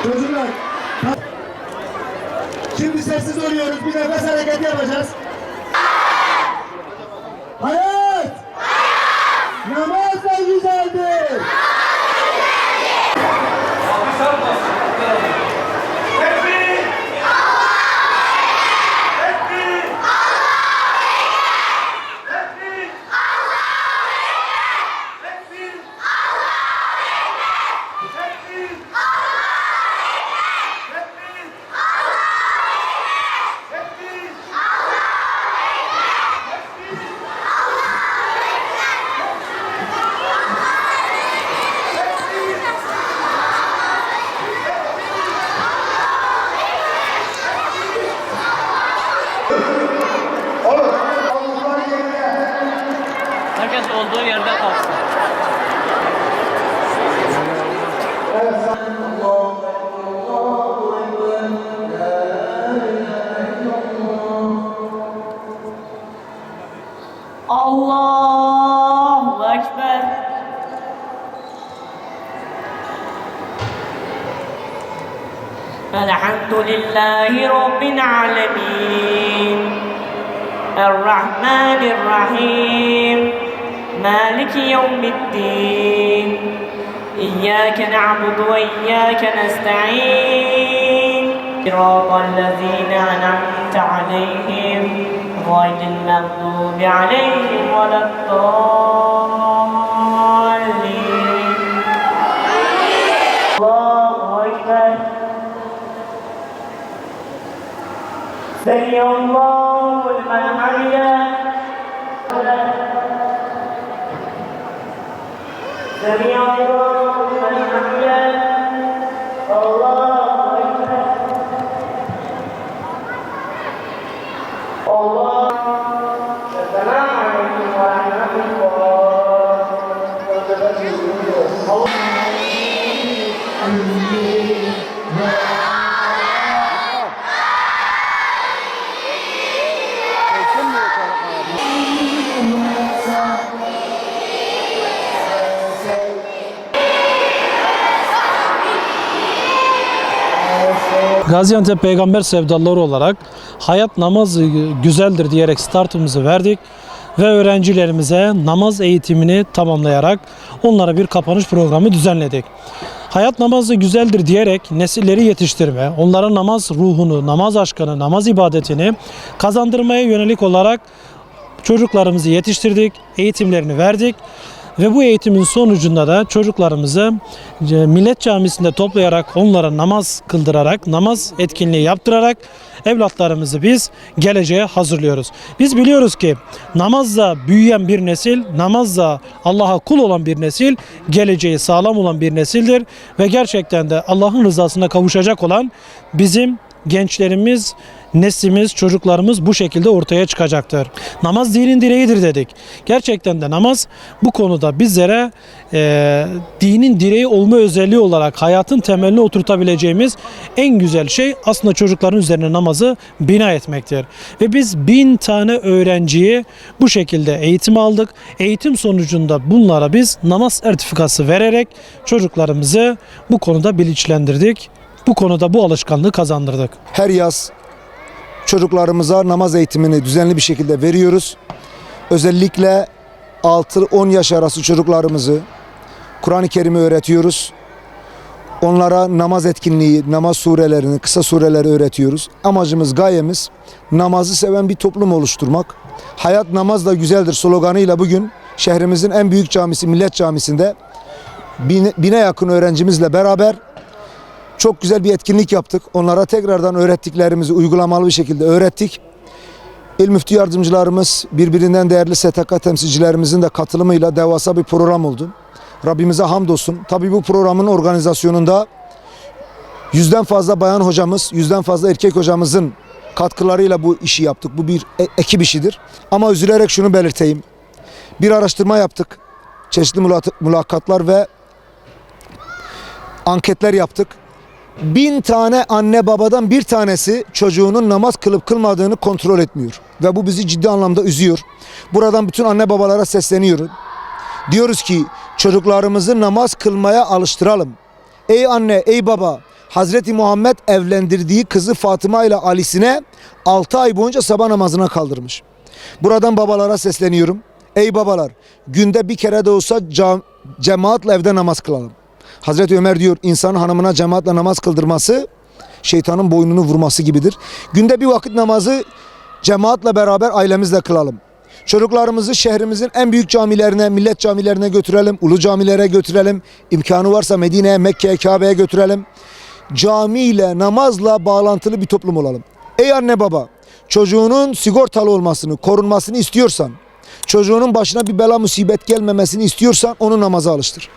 Çocuklar, şimdi sessiz oluyoruz, bir nefes hareketi yapacağız. Hayat! Namaz da güzeldir! Herkes olduğu yerde kalsın. Allahu Ekber. Elhamdülillahi Rabbil alemin. Errahmanirrahim. Maliki yevmiddin. İyyâke na'budu ve iyyâke nesta'in. Sıratallezîne en'amte aleyhim. Gayril mağdûbi aleyhim veleddâllîn. Allahu Ekber. Semiyallahu limen hamidah. Semiyallahu limen hamidah. Allahu Ekber. Allah. Esselamu aleyküm ve rahmetullah. Gaziantep Peygamber sevdalıları olarak hayat namaz güzeldir diyerek startımızı verdik ve öğrencilerimize namaz eğitimini tamamlayarak onlara bir kapanış programı düzenledik. Hayat namazı güzeldir diyerek nesilleri yetiştirme, onlara namaz ruhunu, namaz aşkını, namaz ibadetini kazandırmaya yönelik olarak çocuklarımızı yetiştirdik, eğitimlerini verdik. Ve bu eğitimin sonucunda da çocuklarımızı Millet Camisi'nde toplayarak onlara namaz kıldırarak, namaz etkinliği yaptırarak evlatlarımızı biz geleceğe hazırlıyoruz. Biz biliyoruz ki namazla büyüyen bir nesil, namazla Allah'a kul olan bir nesil, geleceği sağlam olan bir nesildir. Ve gerçekten de Allah'ın rızasına kavuşacak olan bizim gençlerimiz, neslimiz, çocuklarımız bu şekilde ortaya çıkacaktır. Namaz dinin direğidir dedik. Gerçekten de namaz bu konuda bizlere dinin direği olma özelliği olarak hayatın temeline oturtabileceğimiz en güzel şey aslında çocukların üzerine namazı bina etmektir. Ve biz 1000 tane öğrenciyi bu şekilde eğitim aldık. Eğitim sonucunda bunlara biz namaz sertifikası vererek çocuklarımızı bu konuda bilinçlendirdik. Bu konuda bu alışkanlığı kazandırdık. Her yaz çocuklarımıza namaz eğitimini düzenli bir şekilde veriyoruz. Özellikle 6-10 yaş arası çocuklarımızı Kur'an-ı Kerim'i öğretiyoruz. Onlara namaz etkinliği, namaz surelerini, kısa sureleri öğretiyoruz. Amacımız, gayemiz namazı seven bir toplum oluşturmak. Hayat namazla güzeldir sloganıyla bugün şehrimizin en büyük camisi Millet Camisi'nde bine yakın öğrencimizle beraber çok güzel bir etkinlik yaptık. Onlara tekrardan öğrettiklerimizi uygulamalı bir şekilde öğrettik. İl müftü yardımcılarımız, birbirinden değerli STK temsilcilerimizin de katılımıyla devasa bir program oldu. Rabbimize hamdolsun. Tabii bu programın organizasyonunda 100'den fazla bayan hocamız, 100'den fazla erkek hocamızın katkılarıyla bu işi yaptık. Bu bir ekip işidir. Ama üzülerek şunu belirteyim. Bir araştırma yaptık. Çeşitli mülakatlar ve anketler yaptık. 1000 tane anne babadan bir tanesi çocuğunun namaz kılıp kılmadığını kontrol etmiyor. Ve bu bizi ciddi anlamda üzüyor. Buradan bütün anne babalara sesleniyorum. Diyoruz ki çocuklarımızı namaz kılmaya alıştıralım. Ey anne, ey baba, Hazreti Muhammed evlendirdiği kızı Fatıma ile Ali'sine 6 ay boyunca sabah namazına kaldırmış. Buradan babalara sesleniyorum. Ey babalar, günde bir kere de olsa cemaatle evde namaz kılalım. Hazreti Ömer diyor, insanın hanımına cemaatle namaz kıldırması şeytanın boynunu vurması gibidir. Günde bir vakit namazı cemaatle beraber ailemizle kılalım. Çocuklarımızı şehrimizin en büyük camilerine, millet camilerine götürelim, ulu camilere götürelim. İmkanı varsa Medine'ye, Mekke'ye, Kabe'ye götürelim. Camiyle, namazla bağlantılı bir toplum olalım. Ey anne baba, çocuğunun sigortalı olmasını, korunmasını istiyorsan, çocuğunun başına bir bela musibet gelmemesini istiyorsan onu namaza alıştır.